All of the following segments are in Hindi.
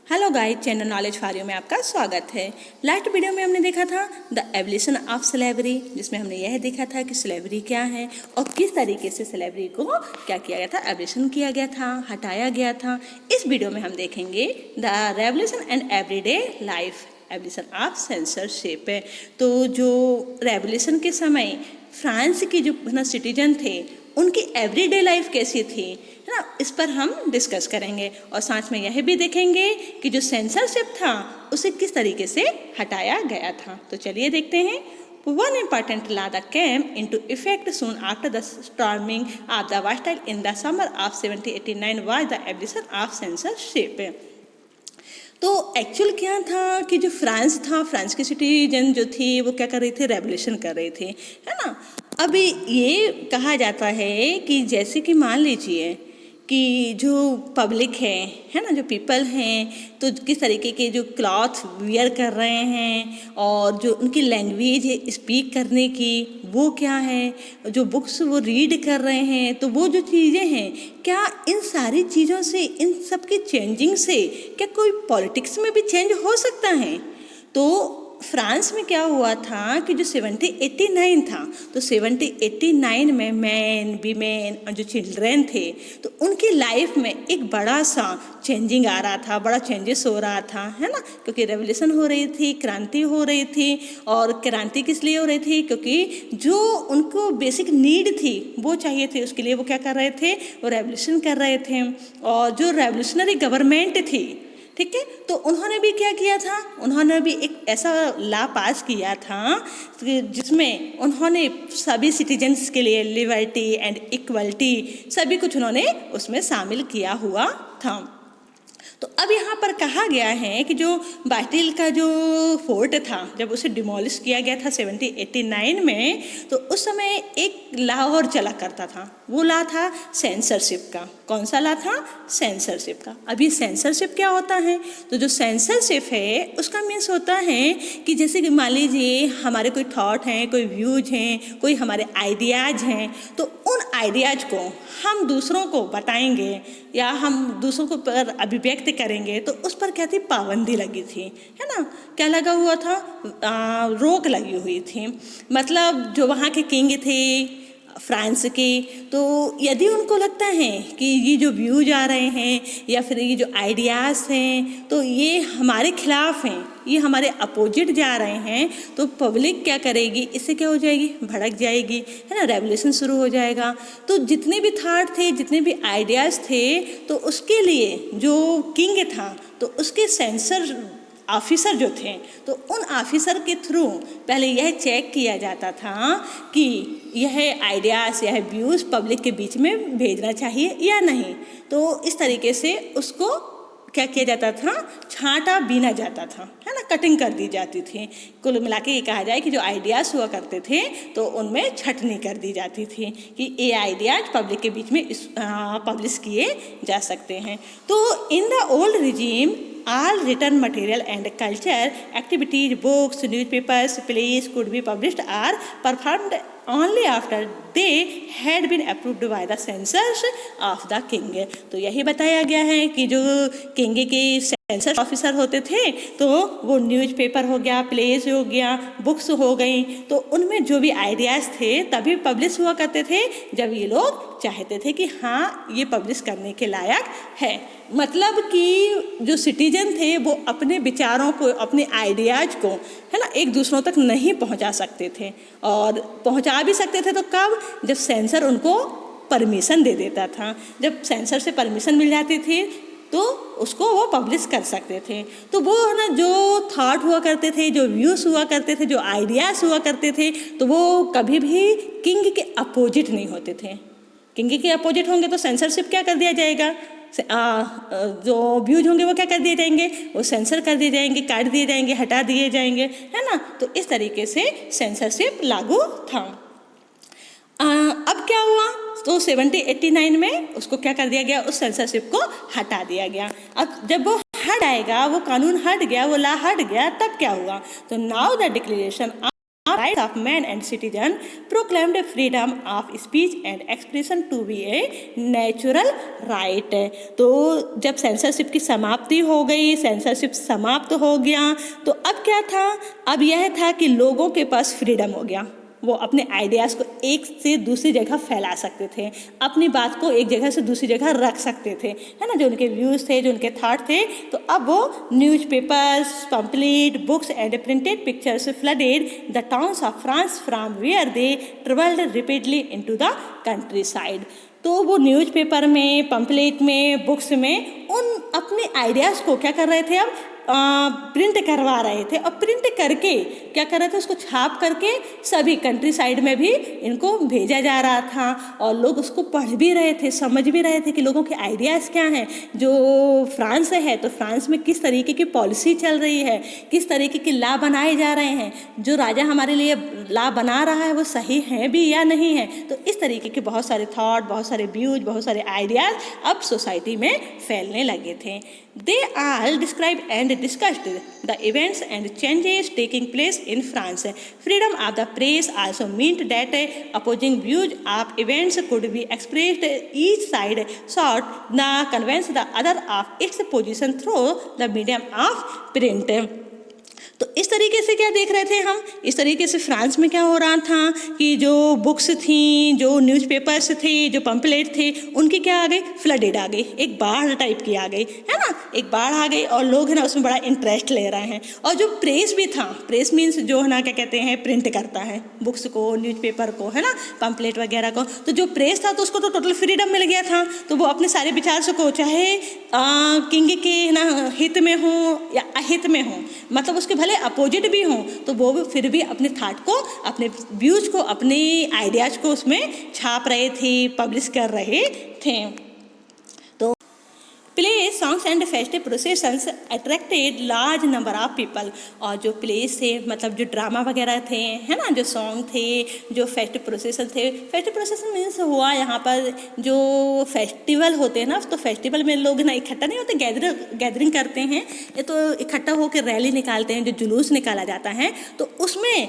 Hello guys, channel knowledge for you में आपका स्वागत है। लास्ट वीडियो में हमने देखा था द एवोल्यूशन ऑफ स्लेवरी, जिसमें हमने यह देखा था कि स्लेवरी क्या है और किस तरीके से स्लेवरी को क्या किया गया था, एवोल्यूशन किया गया था, हटाया गया था। इस वीडियो में हम देखेंगे the revolution and everyday life, evolution of censorship. तो जो रेवोल्यूशन के समय फ्रांस की जो सिटीजन थे उनकी एवरीडे लाइफ कैसी थी, है ना, इस पर हम डिस्कस करेंगे। और साथ में यह भी देखेंगे कि जो सेंसरशिप था उसे किस तरीके से हटाया गया था। तो चलिए देखते हैं। One important law that came into effect soon after the storming of the Bastille in the summer of 1789 was the abolition of censorship। तो एक्चुअल क्या था कि जो फ्रांस था, फ्रांस की सिटीजन जो थी वो क्या कर रही थी, रेवोल्यूशन कर रही थी, है ना। अभी ये कहा जाता है कि जैसे कि मान लीजिए कि जो पब्लिक है ना, जो पीपल हैं, तो किस तरीके के जो क्लॉथ वियर कर रहे हैं और जो उनकी लैंग्वेज है स्पीक करने की वो क्या है, जो बुक्स वो रीड कर रहे हैं, तो वो जो चीज़ें हैं, क्या इन सारी चीज़ों से, इन सब की चेंजिंग से क्या कोई पॉलिटिक्स में भी चेंज हो सकता है। तो फ्रांस में क्या हुआ था कि जो 1789 था, तो 1789 में मैन वीमेन और जो चिल्ड्रेन थे तो उनकी लाइफ में एक बड़ा सा चेंजिंग आ रहा था, बड़ा चेंजेस हो रहा था, है ना, क्योंकि रेवोल्यूशन हो रही थी, क्रांति हो रही थी। और क्रांति किस लिए हो रही थी, क्योंकि जो उनको बेसिक नीड थी वो चाहिए थी, उसके लिए वो क्या कर रहे थे, वो रेवोल्यूशन कर रहे थे। और जो रेवोल्यूशनरी गवर्नमेंट थी, ठीक है, तो उन्होंने भी क्या किया था, उन्होंने भी एक ऐसा लॉ पास किया था जिसमें उन्होंने सभी सिटीजन्स के लिए लिबर्टी एंड इक्वलिटी सभी कुछ उन्होंने उसमें शामिल किया हुआ था। तो अब यहाँ पर कहा गया है कि जो बास्टिल का जो फोर्ट था, जब उसे डिमोलिश किया गया था 1789 में, तो उस समय एक लॉ और चला करता था। वो लॉ था सेंसरशिप का। कौन सा लॉ था? सेंसरशिप का। अभी सेंसरशिप क्या होता है? तो जो सेंसरशिप है उसका मीन्स होता है कि जैसे कि मान लीजिए हमारे कोई थॉट हैं, कोई व्यूज हैं, कोई हमारे आइडियाज़ हैं, तो उन आइडियाज़ को हम दूसरों को बताएंगे या हम दूसरों को पर अभिव्यक्त करेंगे, तो उस पर क्या थी, पाबंदी लगी थी, है ना। क्या लगा हुआ था? रोक लगी हुई थी। मतलब जो वहाँ के किंग थे फ्रांस के, तो यदि उनको लगता है कि ये जो व्यूज आ रहे हैं या फिर ये जो आइडियाज़ हैं तो ये हमारे खिलाफ हैं, ये हमारे अपोजिट जा रहे हैं, तो पब्लिक क्या करेगी, इससे क्या हो जाएगी, भड़क जाएगी, है ना, रेवोल्यूशन शुरू हो जाएगा। तो जितने भी थॉट थे, जितने भी आइडियाज़ थे, तो उसके लिए जो किंग था तो उसके सेंसर ऑफिसर जो थे, तो उन ऑफिसर के थ्रू पहले यह चेक किया जाता था कि यह आइडियाज़, यह व्यूज़ पब्लिक के बीच में भेजना चाहिए या नहीं। तो इस तरीके से उसको क्या किया जाता था, छांटा बीना जाता था, है ना, कटिंग कर दी जाती थी। कुल मिला के ये कहा जाए कि जो आइडियाज़ हुआ करते थे तो उनमें छटनी कर दी जाती थी कि ये आइडियाज़ पब्लिक के बीच में पब्लिश किए जा सकते हैं। तो in the old regime all written material and culture activities, books, newspapers, plays could be published or performed only after they had been approved by the censors of the king। तो यही बताया गया है कि जो किंग के सेंसर ऑफिसर होते थे तो वो न्यूज़पेपर हो गया, प्लेस हो गया, बुक्स हो गई, तो उनमें जो भी आइडियाज़ थे तभी पब्लिश हुआ करते थे जब ये लोग चाहते थे कि हाँ ये पब्लिश करने के लायक है। मतलब कि जो सिटीजन थे वो अपने विचारों को, अपने आइडियाज़ को, है ना, एक दूसरों तक नहीं पहुंचा सकते थे। और पहुंचा भी सकते थे तो कब? जब सेंसर उनको परमिशन दे देता था। जब सेंसर से परमिशन मिल जाती थी तो उसको वो पब्लिश कर सकते थे। तो वो है ना, जो थॉट हुआ करते थे, जो व्यूज़ हुआ करते थे, जो आइडियाज़ हुआ करते थे, तो वो कभी भी किंग के अपोजिट नहीं होते थे। किंग के अपोजिट होंगे तो सेंसरशिप क्या कर दिया जाएगा, जो व्यूज होंगे वो क्या कर दिए जाएंगे, वो सेंसर कर दिए जाएंगे, काट दिए जाएंगे, हटा दिए जाएंगे, है ना। तो इस तरीके से सेंसरशिप लागू था। अब क्या हुआ, तो 1789 में उसको क्या कर दिया गया, उस सेंसरशिप को हटा दिया गया। अब जब वो हट आएगा, वो कानून हट गया, वो लॉ हट गया, तब क्या हुआ, तो now the declaration right of man and citizen proclaimed freedom of speech and expression to be a natural right. तो जब सेंसरशिप की समाप्ति हो गई, सेंसरशिप समाप्त हो गया, तो अब क्या था, अब यह था कि लोगों के पास फ्रीडम हो गया, वो अपने आइडियाज़ को एक से दूसरी जगह फैला सकते थे, अपनी बात को एक जगह से दूसरी जगह रख सकते थे, है ना, जो उनके व्यूज़ थे, जो उनके थॉट थे। तो अब वो newspapers, pamphlet, books and printed pictures flooded the towns of France from where they travelled repeatedly into the countryside. तो वो न्यूज़पेपर में, पम्पलेट में, बुक्स में उन अपने आइडियाज़ को क्या कर रहे थे, अब प्रिंट करवा रहे थे, और प्रिंट करके क्या कर रहे थे, उसको छाप करके सभी कंट्री साइड में भी इनको भेजा जा रहा था, और लोग उसको पढ़ भी रहे थे, समझ भी रहे थे कि लोगों के आइडियाज़ क्या हैं। जो फ्रांस है, तो फ्रांस में किस तरीके की पॉलिसी चल रही है, किस तरीके के लॉ बनाए जा रहे हैं, जो राजा हमारे लिए लॉ बना रहा है वो सही है भी या नहीं है। तो इस तरीके के बहुत सारे थॉट, बहुत सारे व्यूज, बहुत सारे आइडियाज़ अब सोसाइटी में फैलने लगे थे। They all described and discussed the events and changes taking place in France. Freedom of the press also meant that opposing views of events could be expressed. Each side sought to convince the other of its position through the medium of print. तो इस तरीके से क्या देख रहे थे हम, इस तरीके से फ्रांस में क्या हो रहा था कि जो बुक्स थी, जो न्यूज़पेपर्स थे, जो पम्पलेट थे, उनकी क्या आ गई, फ्लडेड आ गई, एक बाढ़ टाइप की आ गई, है ना, एक बाढ़ आ गई, और लोग है ना उसमें बड़ा इंटरेस्ट ले रहे हैं। और जो प्रेस भी था, प्रेस मीन्स जो है ना क्या कहते हैं, प्रिंट करता है बुक्स को, न्यूज़पेपर को, है ना, पम्पलेट वगैरह को। तो जो प्रेस था तो उसको तो टोटल फ्रीडम मिल गया था, तो वो अपने सारे विचार को चाहे किंग के ना हित में हो या अहित में हो, मतलब उसके भले अपोजिट भी हों, तो वो फिर भी अपने थॉट को, अपने व्यूज को, अपने आइडियाज़ को उसमें छाप रहे थे, पब्लिश कर रहे थे। तो play songs and festive processions attracted large number of people. और जो प्लेस थे, मतलब जो ड्रामा वगैरह थे, है ना, जो सॉन्ग थे, जो फेस्टिव प्रोसेशन थे, फेस्टिव प्रोसेशन मीन्स हुआ यहाँ पर जो फेस्टिवल होते हैं ना, तो फेस्टिवल में लोग ना इकट्ठा नहीं होते, गैदरिंग करते हैं, ये तो इकट्ठा होकर रैली निकालते हैं, जो जुलूस निकाला जाता है, तो उसमें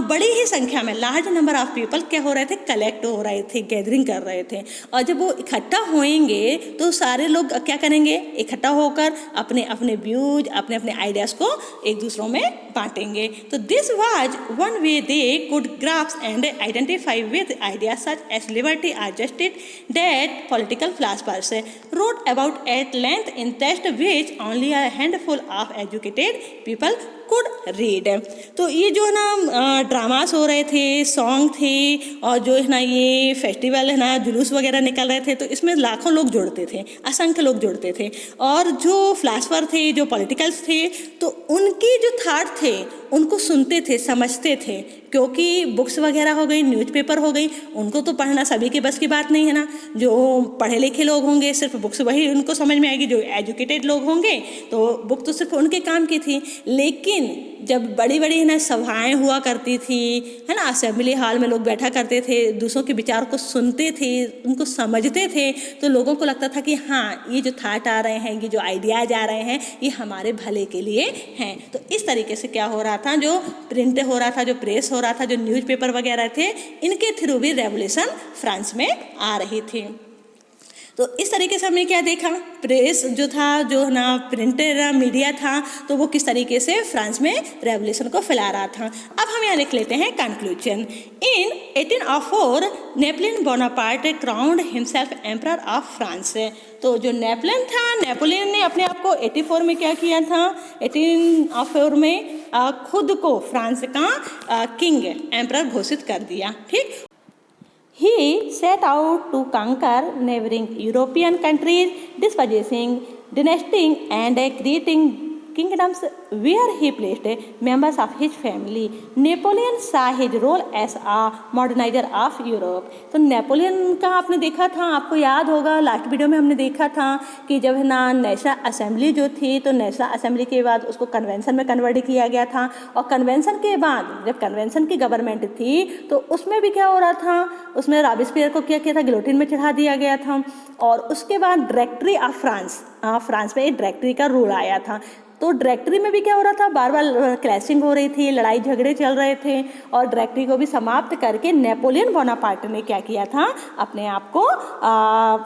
बड़ी ही संख्या में लार्ज नंबर ऑफ पीपल क्या हो रहे थे, कलेक्ट हो रहे थे, गैदरिंग कर रहे थे। और जब वो इकट्ठा होएंगे तो सारे लोग क्या करेंगे, इकट्ठा होकर अपने अपने व्यूज, अपने अपने आइडियाज़ को एक दूसरों में बांटेंगे। तो this was one way they could grasp and identify with ideas such as liberty और justice that political philosophers wrote about at length in text which only a handful of educated people could read. तो ये जो है ना ड्रामास हो रहे थे, सॉन्ग थे, और जो है ना ये फेस्टिवल है ना, जुलूस वगैरह निकल रहे थे, तो इसमें लाखों लोग जुड़ते थे, असंख्य लोग जुड़ते थे। और जो फिलासफर थे, जो पॉलिटिकल्स थे, तो उनकी जो थॉट थे उनको सुनते थे, समझते थे, क्योंकि बुक्स वगैरह हो गई, न्यूज़पेपर हो गई, उनको तो पढ़ना सभी के बस की बात नहीं है ना। जो पढ़े लिखे लोग होंगे सिर्फ बुक्स वही उनको समझ में आएगी, जो एजुकेटेड लोग होंगे तो बुक तो सिर्फ उनके काम की थी। लेकिन जब बड़ी बड़ी है ना सभाएं हुआ करती थी, है ना, असेंबली हॉल में लोग बैठा करते थे, दूसरों के विचार को सुनते थे, उनको समझते थे, तो लोगों को लगता था कि हाँ, ये जो थॉट आ रहे हैं, ये जो आइडियाज आ रहे हैं, ये हमारे भले के लिए हैं। तो इस तरीके से क्या हो रहा था, जो प्रिंट हो रहा था, जो प्रेस हो रहा था, जो न्यूज़पेपर वगैरह थे, इनके थ्रू भी रेवोल्यूशन फ्रांस में आ रही थी। तो इस तरीके से हमने क्या देखा, प्रेस जो था, जो ना प्रिंटेड मीडिया था, तो वो किस तरीके से फ्रांस में रेवोल्यूशन को फैला रहा था। अब हम यहाँ लिख लेते हैं conclusion. In 1804 Napoleon Bonaparte crowned himself emperor of France. तो जो नेपोलियन था, नेपोलियन ने अपने आप को 84 में क्या किया था, 1804 में खुद को फ्रांस का किंग, एम्परर घोषित कर दिया। ठीक, he set out to conquer neighboring European countries, dispossessing, dynastying and creating kingdoms where he placed members of his family. Napoleon saw his role as a modernizer of Europe. तो नेपोलियन का आपने देखा था, आपको याद होगा लास्ट वीडियो में हमने देखा था कि जब है ना नेशनल असेंबली जो थी, तो नेशनल असेंबली के बाद उसको कन्वेंशन में कन्वर्ट किया गया था, और कन्वेंशन के बाद जब कन्वेंशन की गवर्नमेंट थी तो उसमें भी क्या हो रहा था, उसमें रॉबेस्पियर को क्या किया था, गिलोटिन में चढ़ा दिया गया था। और उसके बाद डायरेक्टरी ऑफ फ्रांस, फ्रांस में एक डायरेक्टरी का रूल आया था। तो डायरेक्टरी में भी क्या हो रहा था, बार बार क्लैशिंग हो रही थी, लड़ाई झगड़े चल रहे थे, और डायरेक्टरी को भी समाप्त करके नेपोलियन बोनापार्ट ने क्या किया था, अपने आप को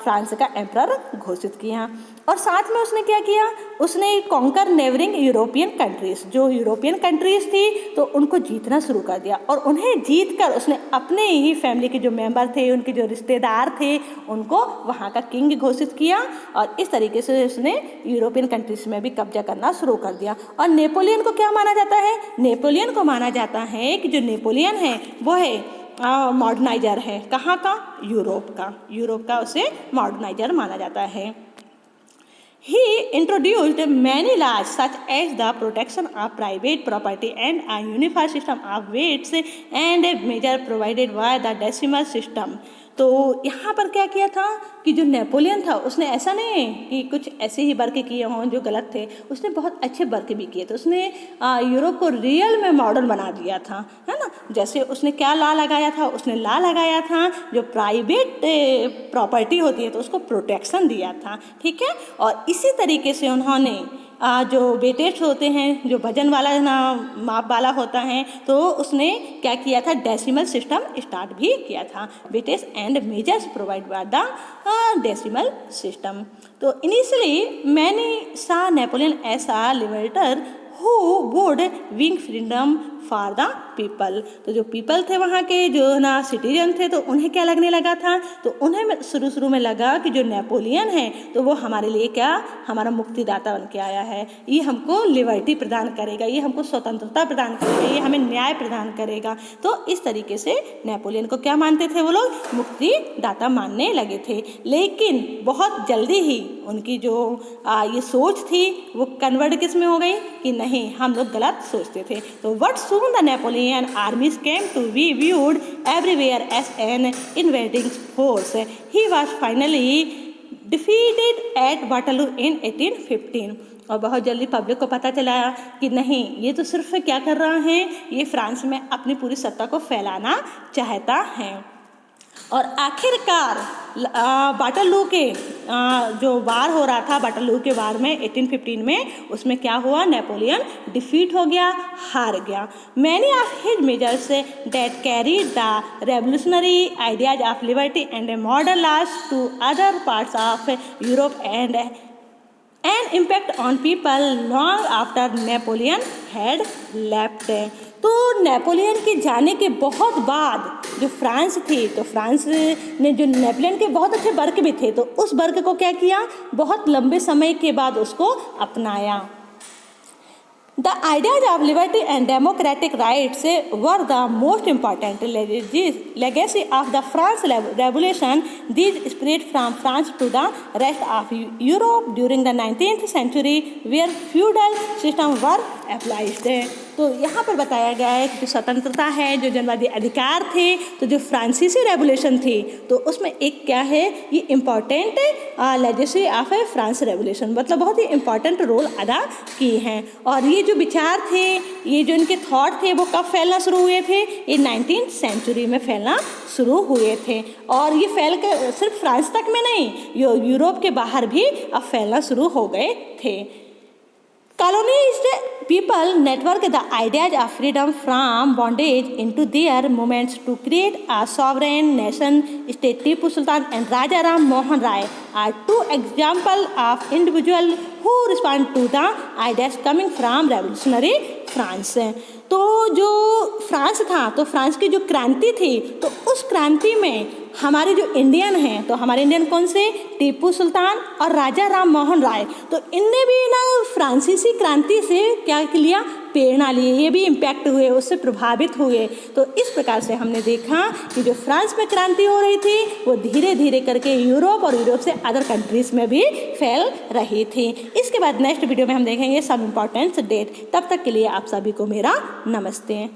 फ्रांस का एम्परर घोषित किया। और साथ में उसने क्या किया, उसने कॉन्कर नेबरिंग यूरोपियन कंट्रीज, जो यूरोपियन कंट्रीज थी तो उनको जीतना शुरू कर दिया, और उन्हें जीत कर उसने अपने ही फैमिली के जो मेंबर थे, उनके जो रिश्तेदार थे, उनको वहाँ का किंग घोषित किया, और इस तरीके से उसने यूरोपियन कंट्रीज में भी कब्जा करना शुरू कर दिया। और नेपोलियन को क्या माना जाता है, नेपोलियन को माना जाता है कि जो नेपोलियन है वो है मॉडर्नाइजर है, कहाँ का, यूरोप का उसे मॉडर्नाइजर माना जाता है। He introduced many laws such as the protection of private property and a unified system of weights and measures provided by the decimal system। तो यहाँ पर क्या किया था कि जो नेपोलियन था उसने ऐसा नहीं कि कुछ ऐसे ही वर्क किए हों जो गलत थे, उसने बहुत अच्छे वर्क भी किए थे। उसने यूरोप को रियल में मॉडर्न बना दिया था, है ना। जैसे उसने क्या लॉ लगाया था, उसने लॉ लगाया था जो प्राइवेट प्रॉपर्टी होती है तो उसको प्रोटेक्शन दिया था, ठीक है। और इसी तरीके से उन्होंने जो वेटेज होते हैं, जो वजन वाला ना माप वाला होता है, तो उसने क्या किया था, डेसिमल सिस्टम स्टार्ट भी किया था। Weightage and measures provide by the decimal system. तो initially many saw Napoleon as a liberator who would win freedom for the people. तो जो पीपल थे वहाँ के, जो ना सिटीजन थे, तो उन्हें क्या लगने लगा था, तो उन्हें शुरू में लगा कि जो नेपोलियन है तो वो हमारे लिए क्या, हमारा मुक्तिदाता बन के आया है, ये हमको लिबर्टी प्रदान करेगा, ये हमको स्वतंत्रता प्रदान करेगा, ये हमें न्याय प्रदान करेगा। तो इस तरीके से नेपोलियन को क्या मानते थे वो लोग, मुक्तिदाता मानने लगे थे। लेकिन बहुत जल्दी ही उनकी जो ये सोच थी वो कन्वर्ट किस में हो गई कि नहीं, हम लोग गलत सोचते थे। तो what soon the Napoleon armies came to be viewed everywhere as an invading force. He was finally defeated at Waterloo in 1815। और बहुत जल्दी पब्लिक को पता चला कि नहीं, ये तो सिर्फ क्या कर रहा है, ये फ्रांस में अपनी पूरी सत्ता को फैलाना चाहता है। और आखिरकार वाटरलू के जो वार हो रहा था, वाटरलू के वार में 1815 में, उसमें क्या हुआ, नेपोलियन डिफीट हो गया, हार गया। Many of his measures that carried the revolutionary ideas of liberty and modern laws to other parts of Europe and an impact on people long after Napoleon had left. तो नेपोलियन के जाने के बहुत बाद जो फ्रांस थी, तो फ्रांस ने जो नेपोलियन के बहुत अच्छे वर्क भी थे, तो उस वर्क को क्या किया, बहुत लंबे समय के बाद उसको अपनाया। The ideas of liberty and democratic rights were the most important legacy of the France Revolution. These spread from France to the rest of Europe during the 19th century, where feudal systems were abolished. तो यहाँ पर बताया गया है कि जो स्वतंत्रता है, जो जनवादी अधिकार थे, तो जो फ्रांसीसी रेवोल्यूशन थी, तो उसमें एक क्या है, ये important legacy of France revolution, मतलब बहुत ही इम्पॉर्टेंट रोल अदा किए हैं। और ये जो विचार थे, ये जो इनके थॉट थे, वो कब फैलना शुरू हुए थे, ये 19th सेंचुरी में फैलना शुरू हुए थे। और ये फैल कर सिर्फ फ्रांस तक में नहीं, यूरोप के बाहर भी अब फैलना शुरू हो गए थे। Colonized people network the ideas of freedom from bondage into their movements to create a sovereign nation state. Tipu Sultan and Raja Ram Mohan Rai are two examples of individuals who respond to the ideas coming from revolutionary France. तो जो फ्रांस था, तो फ्रांस की जो क्रांति थी, तो उस क्रांति में हमारे जो इंडियन हैं, तो हमारे इंडियन कौन से, टीपू सुल्तान और राजा राम मोहन राय, तो इनने भी ना फ्रांसीसी क्रांति से क्या लिया, प्रेरणा लिए, ये भी इम्पैक्ट हुए, उससे प्रभावित हुए। तो इस प्रकार से हमने देखा कि जो फ्रांस में क्रांति हो रही थी, वो धीरे धीरे करके यूरोप और यूरोप से अदर कंट्रीज़ में भी फैल रही थी। इसके बाद नेक्स्ट वीडियो में हम देखेंगे सम इम्पॉर्टेंट डेट। तब तक के लिए आप सभी को मेरा नमस्ते।